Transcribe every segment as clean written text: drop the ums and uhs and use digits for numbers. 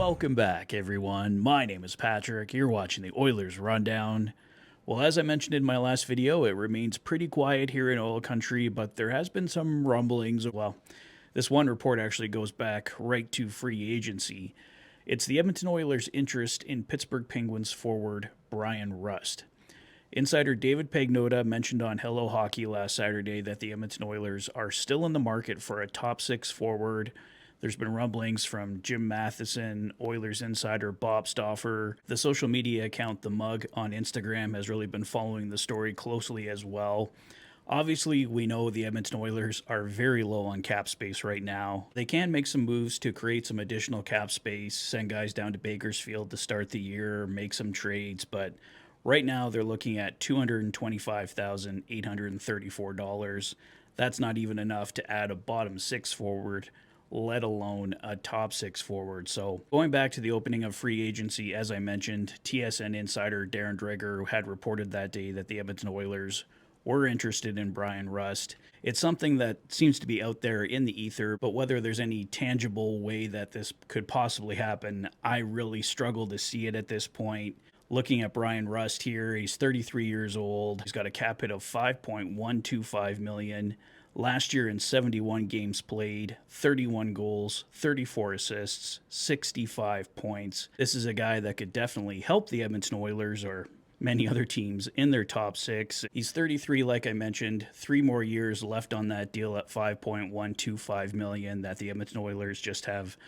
Welcome back, everyone. My name is Patrick. You're watching the Oilers Rundown. Well, as I mentioned in my last video, it remains pretty quiet here in oil country, but there has been some rumblings. Well, this one report actually goes back right to free agency. It's the Edmonton Oilers' interest in Pittsburgh Penguins forward Bryan Rust. Insider David Pagnotta mentioned on Hello Hockey last Saturday that the Edmonton Oilers are still in the market for a top six forward. There's been rumblings from Jim Matheson, Oilers insider Bob Stauffer. The social media account The Mug on Instagram has really been following the story closely as well. Obviously, we know the Edmonton Oilers are very low on cap space right now. They can make some moves to create some additional cap space, send guys down to Bakersfield to start the year, make some trades, but right now they're looking at $225,834. That's not even enough to add a bottom six forward, let alone a top six forward. So going back to the opening of free agency, as I mentioned, TSN insider Darren Dreger had reported that day that the Edmonton Oilers were interested in Bryan Rust. It's something that seems to be out there in the ether, but whether there's any tangible way that this could possibly happen, I really struggle to see it at this point. Looking at Bryan Rust here, he's 33 years old. He's got a cap hit of $5.125 million. Last year in 71 games played, 31 goals, 34 assists, 65 points. This is a guy that could definitely help the Edmonton Oilers or many other teams in their top six. He's 33, like I mentioned, 3 more years left on that deal at $5.125 million that the Edmonton Oilers just have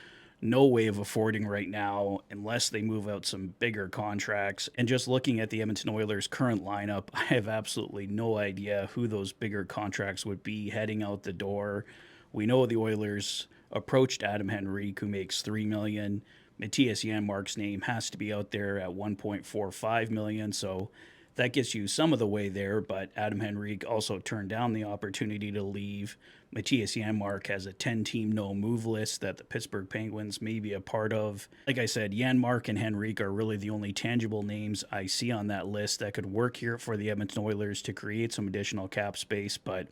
no way of affording right now unless they move out some bigger contracts. And just looking at the Edmonton Oilers' current lineup, I have absolutely no idea who those bigger contracts would be heading out the door. We know the Oilers approached Adam Henrique, who makes $3 million. Matthias Janmark's name has to be out there at $1.45 million, so that gets you some of the way there, but Adam Henrique also turned down the opportunity to leave. Matthias Janmark has a 10-team no-move list that the Pittsburgh Penguins may be a part of. Like I said, Janmark and Henrique are really the only tangible names I see on that list that could work here for the Edmonton Oilers to create some additional cap space, but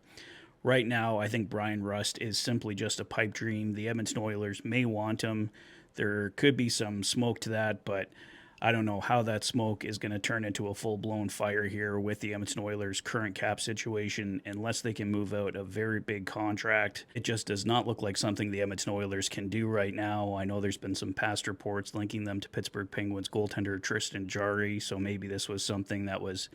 right now I think Bryan Rust is simply just a pipe dream. The Edmonton Oilers may want him. There could be some smoke to that, but I don't know how that smoke is going to turn into a full-blown fire here with the Edmonton Oilers' current cap situation unless they can move out a very big contract. It just does not look like something the Edmonton Oilers can do right now. I know there's been some past reports linking them to Pittsburgh Penguins goaltender Tristan Jarry, so maybe this was something that was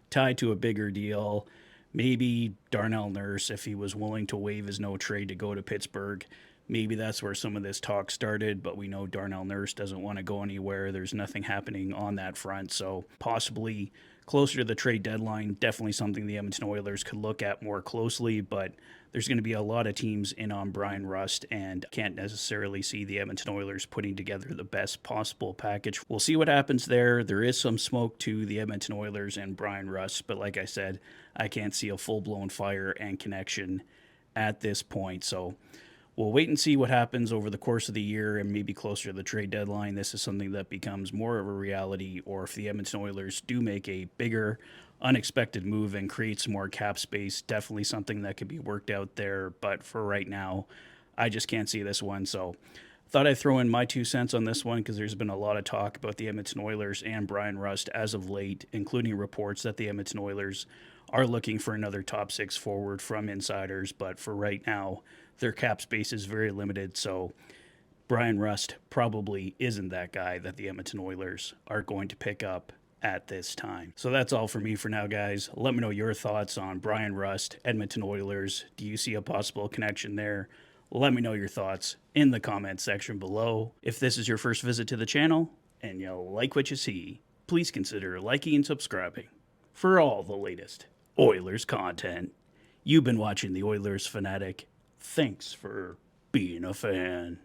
tied to a bigger deal. Maybe Darnell Nurse, if he was willing to waive his no-trade to go to Pittsburgh, maybe that's where some of this talk started, but we know Darnell Nurse doesn't want to go anywhere. There's nothing happening on that front, so possibly closer to the trade deadline, definitely something the Edmonton Oilers could look at more closely, but there's going to be a lot of teams in on Bryan Rust, and can't necessarily see the Edmonton Oilers putting together the best possible package. We'll see what happens there. There is some smoke to the Edmonton Oilers and Bryan Rust, but like I said, I can't see a full-blown fire and connection at this point, so we'll wait and see what happens over the course of the year and maybe closer to the trade deadline. This is something that becomes more of a reality, or if the Edmonton Oilers do make a bigger, unexpected move and create some more cap space, definitely something that could be worked out there. But for right now, I just can't see this one. So thought I'd throw in my 2 cents on this one because there's been a lot of talk about the Edmonton Oilers and Bryan Rust as of late, including reports that the Edmonton Oilers are looking for another top six forward from insiders. But for right now, their cap space is very limited, so Bryan Rust probably isn't that guy that the Edmonton Oilers are going to pick up at this time. So that's all for me for now, guys. Let me know your thoughts on Bryan Rust, Edmonton Oilers. Do you see a possible connection there? Let me know your thoughts in the comment section below. If this is your first visit to the channel and you like what you see, please consider liking and subscribing for all the latest Oilers content. You've been watching the Oilers Fanatic. Thanks for being a fan.